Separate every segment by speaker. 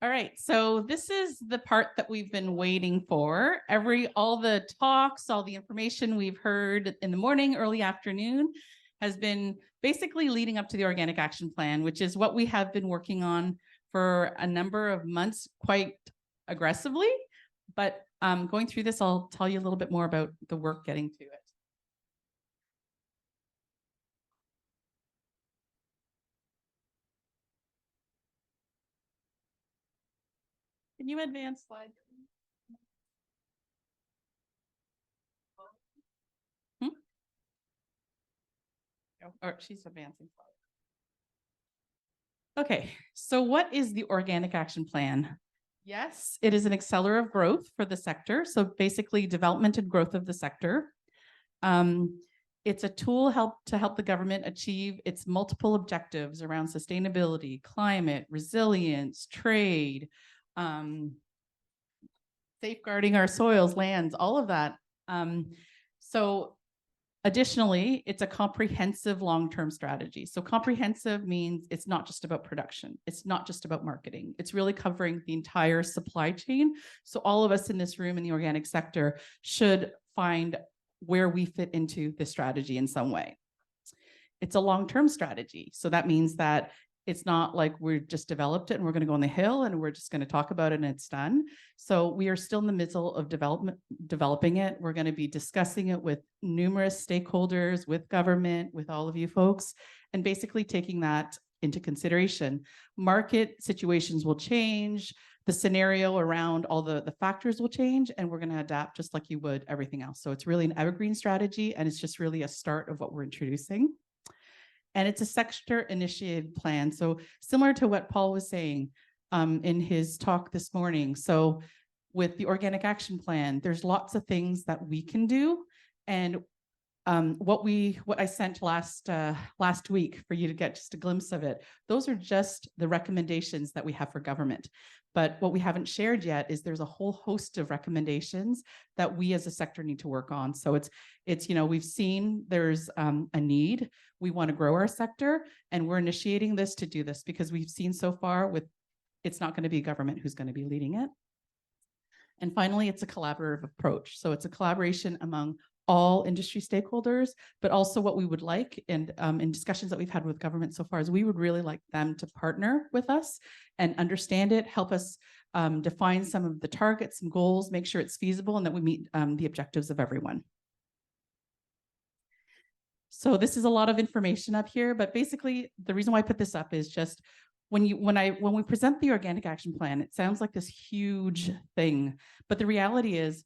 Speaker 1: All right, so this is the part that we've been waiting for. All the talks, all the information we've heard in the morning, early afternoon has been basically leading up to the Organic Action Plan, which is what we have been working on for a number of months quite aggressively. But going through this, I'll tell you a little bit more about the work getting to it. Can you advance slide? Or she's advancing. Okay, so what is the Organic Action Plan? Yes, it is an accelerator of growth for the sector. So basically development and growth of the sector. It's a tool to help the government achieve its multiple objectives around sustainability, climate, resilience, trade, safeguarding our soils, lands, all of that. So additionally, it's a comprehensive long-term strategy. So comprehensive means it's not just about production. It's not just about marketing. It's really covering the entire supply chain. So all of us in this room in the organic sector should find where we fit into this strategy in some way. It's a long-term strategy. So that means that it's not like we're just developed it and we're going to go on the hill and we're just going to talk about it and it's done. So we are still in the middle of developing it. We're going to be discussing it with numerous stakeholders, with government, with all of you folks, and basically taking that into consideration. Market situations will change. The scenario around all the factors will change, and we're going to adapt just like you would everything else. So it's really an evergreen strategy, and it's just really a start of what we're introducing. And it's a sector-initiated plan. So similar to what Paul was saying in his talk this morning. So with the Organic Action Plan, there's lots of things that we can do. And what I sent last week for you to get just a glimpse of it, those are just the recommendations that we have for government. But what we haven't shared yet is there's a whole host of recommendations that we as a sector need to work on. So it's we've seen there's a need. We want to grow our sector, and we're initiating this to do this because we've seen so far it's not going to be government who's going to be leading it. And finally, it's a collaborative approach. So it's a collaboration among all industry stakeholders, but also what we would like, and in discussions that we've had with government so far, is we would really like them to partner with us and understand it, help us define some of the targets and goals, make sure it's feasible, and that we meet the objectives of everyone. So this is a lot of information up here, but basically the reason why I put this up is just when we present the Organic Action Plan, it sounds like this huge thing, but the reality is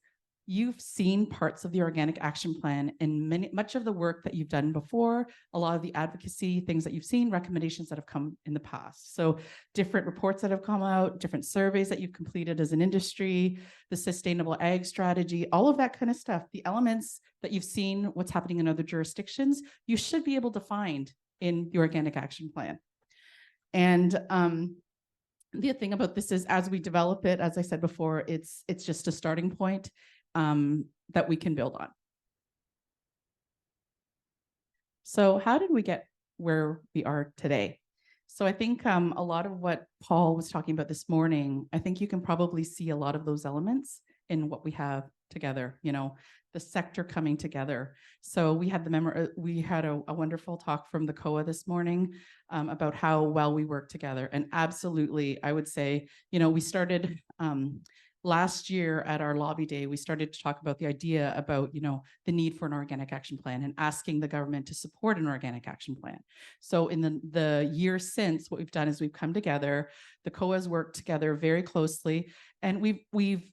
Speaker 1: you've seen parts of the Organic Action Plan in much of the work that you've done before, a lot of the advocacy, things that you've seen, recommendations that have come in the past. So different reports that have come out, different surveys that you've completed as an industry, the sustainable ag strategy, all of that kind of stuff, the elements that you've seen, what's happening in other jurisdictions, you should be able to find in the Organic Action Plan. And the thing about this is, as we develop it, as I said before, it's just a starting point that we can build on. So how did we get where we are today? So I think a lot of what Paul was talking about this morning, I think you can probably see a lot of those elements in what we have together, the sector coming together. So we had a wonderful talk from the COA this morning about how well we work together. And absolutely, I would say, we started last year at our lobby day, we started to talk about the idea about, the need for an Organic Action Plan and asking the government to support an Organic Action Plan. So in the year since, what we've done is we've come together, the COAs worked together very closely, and we've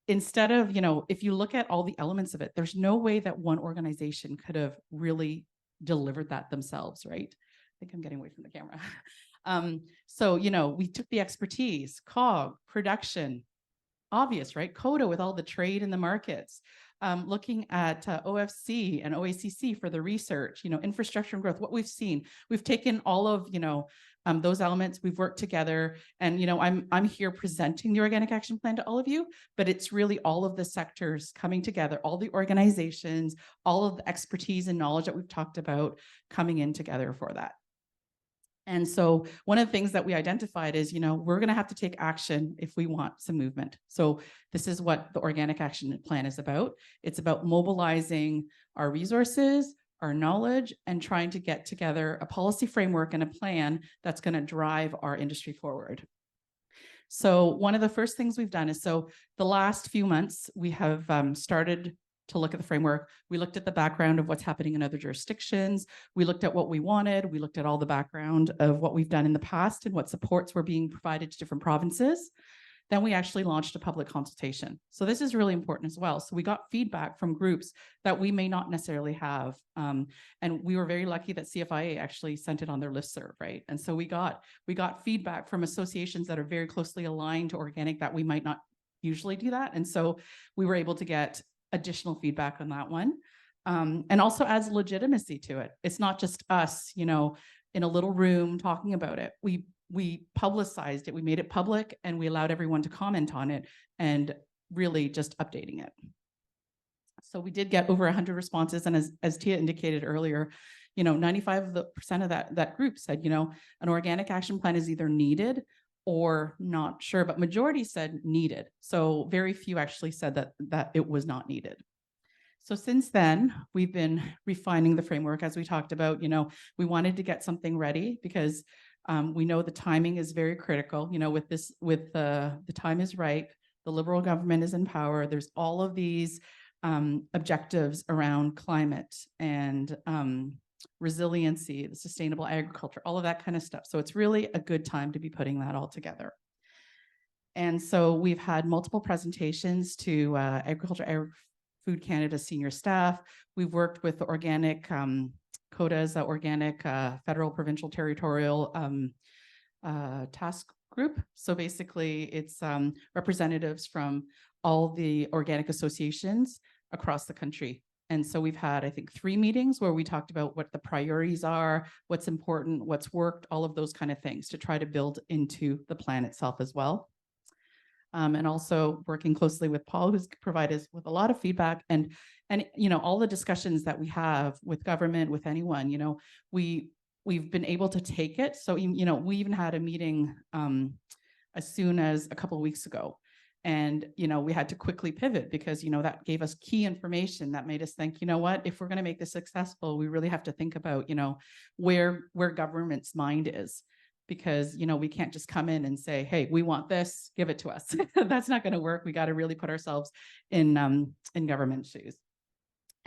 Speaker 1: instead of, if you look at all the elements of it, there's no way that one organization could have really delivered that themselves, right? I think I'm getting away from the camera. So, we took the expertise, COG, production, obvious, right? COTA with all the trade in the markets, looking at OFC and OACC for the research, infrastructure and growth, what we've seen. We've taken all of, those elements, we've worked together, and, I'm here presenting the Organic Action Plan to all of you, but it's really all of the sectors coming together, all the organizations, all of the expertise and knowledge that we've talked about coming in together for that. And so one of the things that we identified is, we're going to have to take action if we want some movement. So this is what the Organic Action Plan is about. It's about mobilizing our resources, our knowledge, and trying to get together a policy framework and a plan that's going to drive our industry forward. So one of the first things we've done is, so the last few months, we have started to look at the framework. We looked at the background of what's happening in other jurisdictions. We looked at what we wanted. We looked at all the background of what we've done in the past and what supports were being provided to different provinces. Then we actually launched a public consultation. So this is really important as well. So we got feedback from groups that we may not necessarily have. And we were very lucky that CFIA actually sent it on their listserv, right? And so we got feedback from associations that are very closely aligned to organic that we might not usually do that. And so we were able to get additional feedback on that one. And also adds legitimacy to it. It's not just us, in a little room talking about it. We publicized it, we made it public, and we allowed everyone to comment on it and really just updating it. So we did get over 100 responses. And as Tia indicated earlier, 95% of that group said, an organic action plan is either needed or not sure, but majority said needed. So very few actually said that it was not needed. So since then, we've been refining the framework. As we talked about, we wanted to get something ready because we know the timing is very critical. With the time is right, the Liberal government is in power. There's all of these objectives around climate and resiliency, the sustainable agriculture, all of that kind of stuff. So it's really a good time to be putting that all together. And so we've had multiple presentations to Agriculture Food Canada senior staff. We've worked with the organic COTA's organic federal, provincial, territorial task group. So basically it's representatives from all the organic associations across the country. And so we've had, I think, 3 meetings where we talked about what the priorities are, what's important, what's worked, all of those kind of things to try to build into the plan itself as well. And also working closely with Paul, who's provided us with a lot of feedback, and all the discussions that we have with government, with anyone, we've been able to take it. So, we even had a meeting as soon as a couple of weeks ago. And, we had to quickly pivot because, that gave us key information that made us think, what, if we're going to make this successful, we really have to think about, where government's mind is. Because, we can't just come in and say, hey, we want this, give it to us. That's not going to work. We got to really put ourselves in government shoes.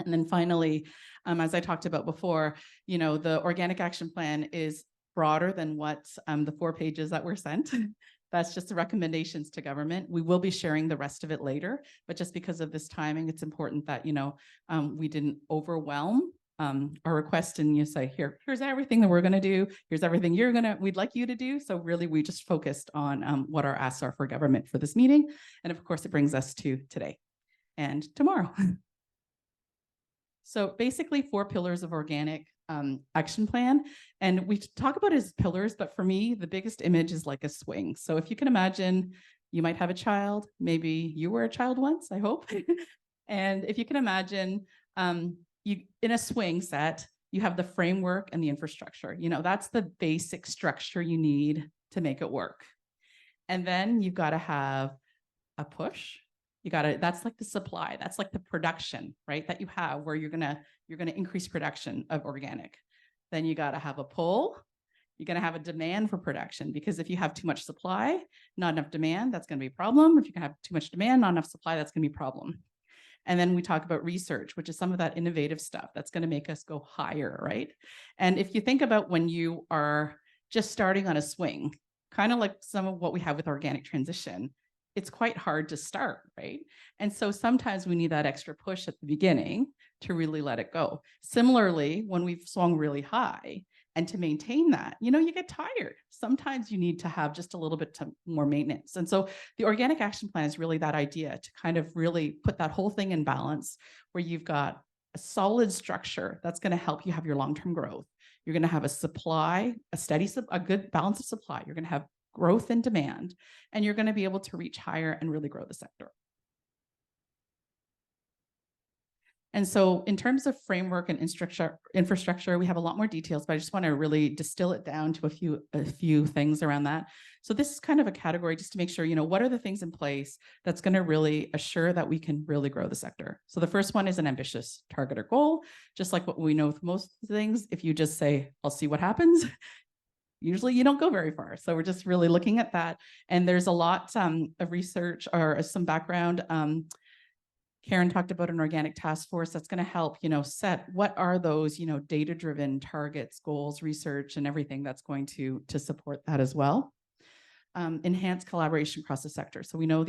Speaker 1: And then finally, as I talked about before, the Organic Action Plan is broader than what the 4 pages that were sent. That's just the recommendations to government. We will be sharing the rest of it later, but just because of this timing, it's important that, we didn't overwhelm our request and you say, here's everything that we're going to do. Here's everything we'd like you to do. So really, we just focused on what our asks are for government for this meeting. And of course, it brings us to today and tomorrow. So basically 4 pillars of organic action plan. And we talk about it as pillars, but for me, the biggest image is like a swing. So if you can imagine, you might have a child, maybe you were a child once, I hope. And if you can imagine, you in a swing set, you have the framework and the infrastructure. That's the basic structure you need to make it work. And then you've got to have a push. That's like the supply. That's like the production, right? That you have where you're gonna increase production of organic. Then you got to have a pull. You're going to have a demand for production, because if you have too much supply, not enough demand, that's going to be a problem. If you can have too much demand, not enough supply, that's going to be a problem. And then we talk about research, which is some of that innovative stuff that's going to make us go higher, right? And if you think about when you are just starting on a swing, kind of like some of what we have with organic transition, it's quite hard to start, right? And so sometimes we need that extra push at the beginning to really let it go. Similarly, when we've swung really high, and to maintain that, you get tired. Sometimes you need to have just a little bit more maintenance. And so the Organic Action Plan is really that idea to kind of really put that whole thing in balance, where you've got a solid structure that's going to help you have your long-term growth. You're going to have a supply, a good balance of supply. You're going to have growth and demand, and you're going to be able to reach higher and really grow the sector. And so in terms of framework and infrastructure, we have a lot more details, but I just want to really distill it down to a few things around that. So this is kind of a category just to make sure, what are the things in place that's going to really assure that we can really grow the sector. So the first one is an ambitious target or goal. Just like what we know with most things, if you just say, I'll see what happens, usually you don't go very far. So we're just really looking at that. And there's a lot of research or some background. Karen talked about an organic task force that's going to help, set what are those, data-driven targets, goals, research, and everything that's going to support that as well. Enhance collaboration across the sector. So we know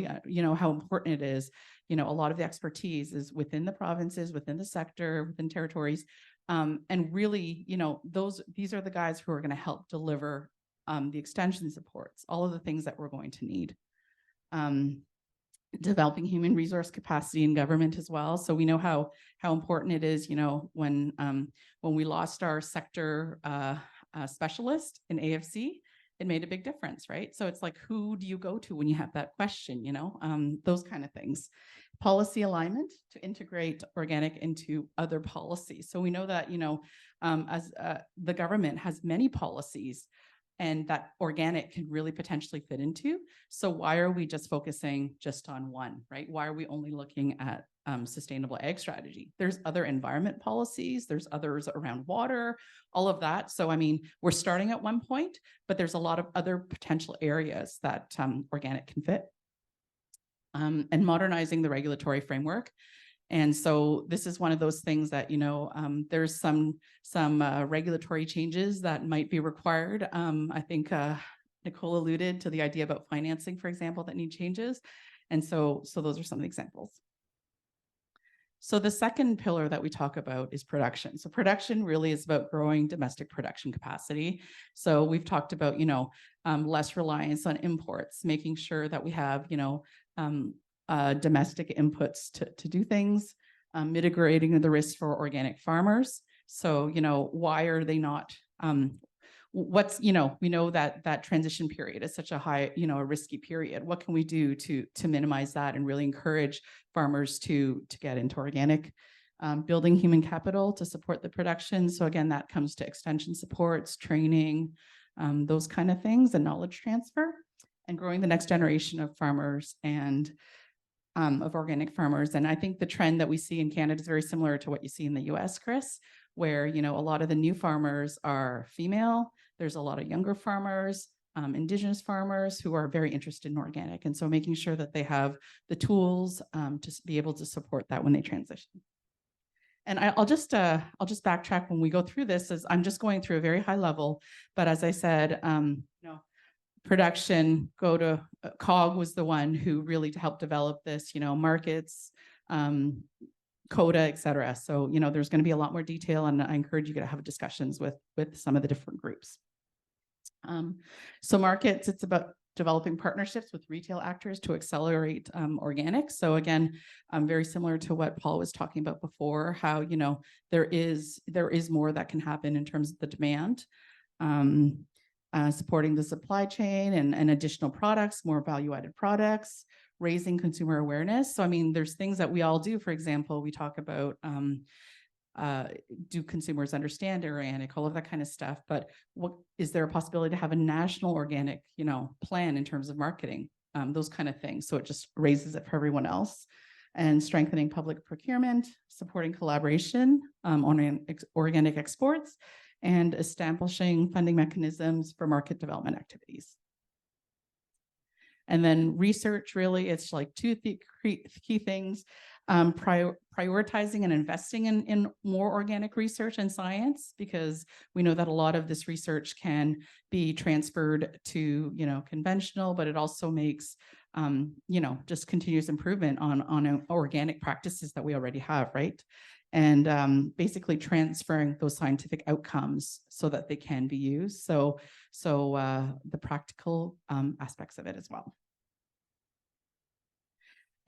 Speaker 1: how important it is. A lot of the expertise is within the provinces, within the sector, within territories, and really, these are the guys who are going to help deliver the extension supports, all of the things that we're going to need. Developing human resource capacity in government as well. So we know how important it is, when we lost our sector specialist in AFC, it made a big difference, right? So it's like, who do you go to when you have that question, those kind of things. Policy alignment to integrate organic into other policies. So we know that, as the government has many policies and that organic can really potentially fit into. So why are we just focusing just on one, right? Why are we only looking at sustainable ag strategy? There's other environment policies, there's others around water, all of that. So, we're starting at one point, but there's a lot of other potential areas that organic can fit. And modernizing the regulatory framework. And so this is one of those things that, there's some regulatory changes that might be required. I think Nicole alluded to the idea about financing, for example, that need changes. And so those are some of the examples. So the second pillar that we talk about is production. So production really is about growing domestic production capacity. So we've talked about, less reliance on imports, making sure that we have, domestic inputs to do things, mitigating the risks for organic farmers. So, why are they not, we know that transition period is such a high, a risky period. What can we do to minimize that and really encourage farmers to get into organic? Building human capital to support the production. So again, that comes to extension supports, training, those kind of things, and knowledge transfer, and growing the next generation of farmers and of organic farmers. And I think the trend that we see in Canada is very similar to what you see in the US, Chris, where, a lot of the new farmers are female. There's a lot of younger farmers, Indigenous farmers who are very interested in organic. And so making sure that they have the tools to be able to support that when they transition. And I'll just backtrack when we go through this, as I'm just going through a very high level. But as I said, production, COG was the one who really helped develop this, markets, COTA, et cetera. So, there's going to be a lot more detail, and I encourage you to have discussions with some of the different groups. So markets, it's about developing partnerships with retail actors to accelerate organic. So again, very similar to what Paul was talking about before, how, there is more that can happen in terms of the demand. Supporting the supply chain and additional products, more value-added products, raising consumer awareness. So, there's things that we all do. For example, we talk about, do consumers understand organic, all of that kind of stuff. But is there a possibility to have a national organic, plan in terms of marketing, those kind of things? So it just raises it for everyone else. And strengthening public procurement, supporting collaboration on organic exports, and establishing funding mechanisms for market development activities. And then research, really, it's like two key things, prioritizing and investing in more organic research and science, because we know that a lot of this research can be transferred to, conventional, but it also makes, just continuous improvement on organic practices that we already have, right? And basically transferring those scientific outcomes so that they can be used. So the practical aspects of it as well.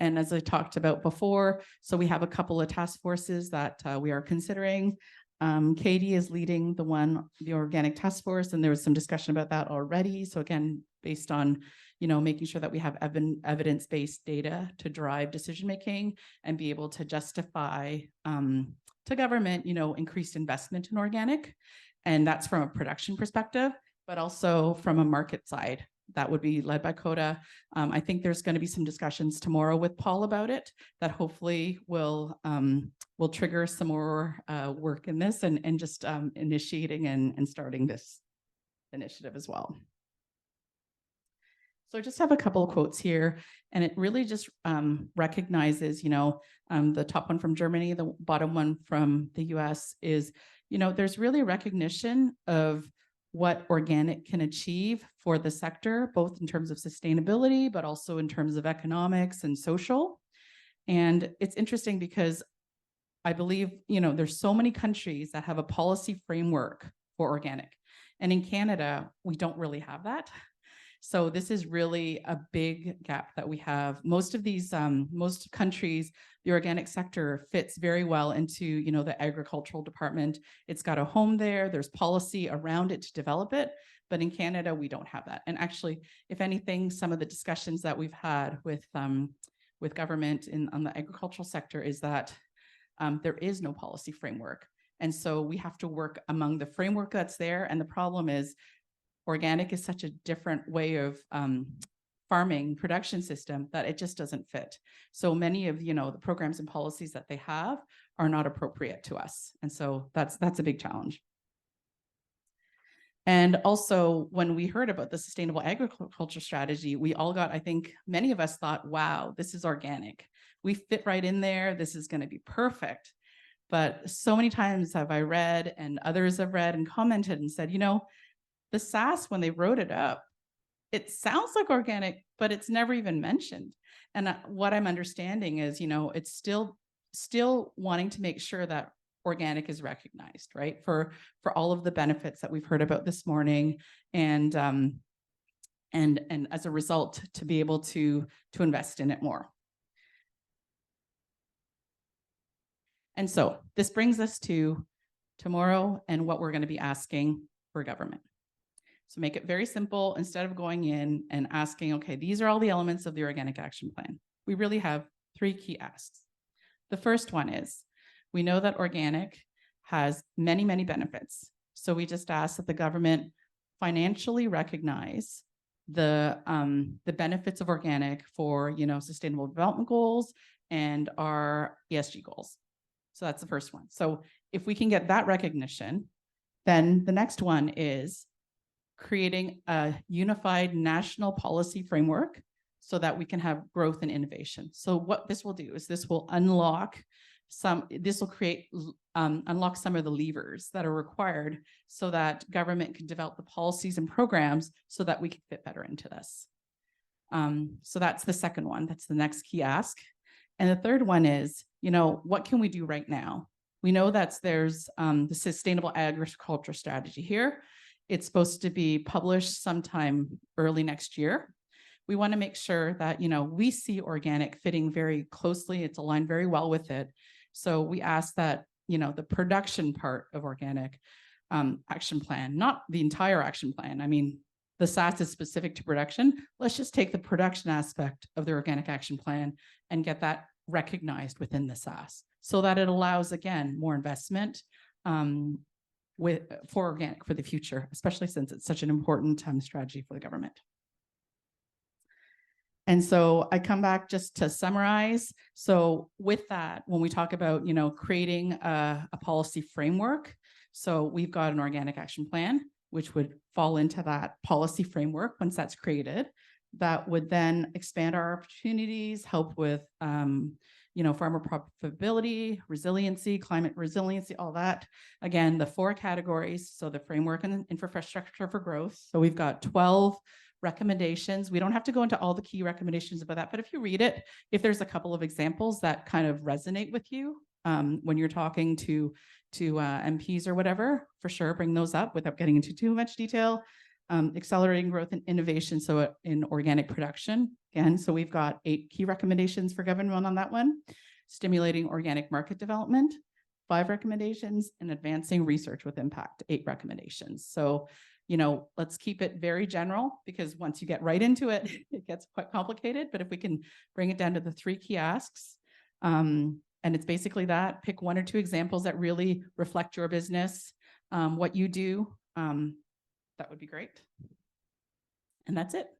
Speaker 1: And as I talked about before, so we have a couple of task forces that we are considering. Katie is leading the organic task force, and there was some discussion about that already. So again, based on, making sure that we have evidence-based data to drive decision-making and be able to justify to government, increased investment in organic. And that's from a production perspective, but also from a market side. That would be led by COTA. I think there's going to be some discussions tomorrow with Paul about it that hopefully will trigger some more work in this and just initiating and starting this initiative as well. So I just have a couple of quotes here, and it really just recognizes, the top one from Germany, the bottom one from the US is, there's really recognition of what organic can achieve for the sector, both in terms of sustainability, but also in terms of economics and social. And it's interesting because I believe, there's so many countries that have a policy framework for organic. And in Canada, we don't really have that. So this is really a big gap that we have. Most of these, most countries, the organic sector fits very well into, the agricultural department. It's got a home there. There's policy around it to develop it. But in Canada, we don't have that. And actually, if anything, some of the discussions that we've had with government on the agricultural sector is that there is no policy framework. And so we have to work among the framework that's there. And the problem is, organic is such a different way of farming production system that it just doesn't fit. So many of the programs and policies that they have are not appropriate to us. And so that's a big challenge. And also, when we heard about the sustainable agriculture strategy, we all got, I think many of us thought, wow, this is organic. We fit right in there. This is going to be perfect. But so many times have I read, and others have read and commented and said, the SAS, when they wrote it up, it sounds like organic, but it's never even mentioned. And what I'm understanding is, it's still wanting to make sure that organic is recognized, right? For all of the benefits that we've heard about this morning, and as a result, to be able to invest in it more. And so this brings us to tomorrow and what we're going to be asking for government. So make it very simple. Instead of going in and asking, okay, these are all the elements of the Organic Action Plan, we really have 3 key asks. The first one is, we know that organic has many, many benefits. So we just ask that the government financially recognize the benefits of organic for, sustainable development goals and our ESG goals. So that's the first one. So if we can get that recognition, then the next one is creating a unified national policy framework so that we can have growth and innovation. So what this will do is this will unlock some of the levers that are required so that government can develop the policies and programs so that we can fit better into this. So that's the second one. That's the next key ask. And the third one is, what can we do right now? We know that there's the sustainable agriculture strategy here. It's supposed to be published sometime early next year. We want to make sure that, we see organic fitting very closely. It's aligned very well with it. So we ask that, the production part of organic action plan, not the entire action plan. I mean, the SAS is specific to production. Let's just take the production aspect of the organic action plan and get that recognized within the SAS so that it allows, again, more investment for organic for the future, especially since it's such an important strategy for the government. And so I come back just to summarize. So with that, when we talk about, creating a policy framework, so we've got an organic action plan, which would fall into that policy framework once that's created. That would then expand our opportunities, help with, farmer profitability, resiliency, climate resiliency, all that. Again, the 4 categories. So the framework and infrastructure for growth. So we've got 12 recommendations. We don't have to go into all the key recommendations about that, but if you read it, if there's a couple of examples that kind of resonate with you when you're talking to MPs or whatever, for sure, bring those up without getting into too much detail. Accelerating growth and innovation, so in organic production. Again, so we've got 8 key recommendations for government on that one. Stimulating organic market development, 5 recommendations, and advancing research with impact, 8 recommendations. So you know, let's keep it very general, because once you get right into it, it gets quite complicated. But if we can bring it down to the 3 key asks, and it's basically that, pick 1 or 2 examples that really reflect your business, what you do, that would be great. And that's it.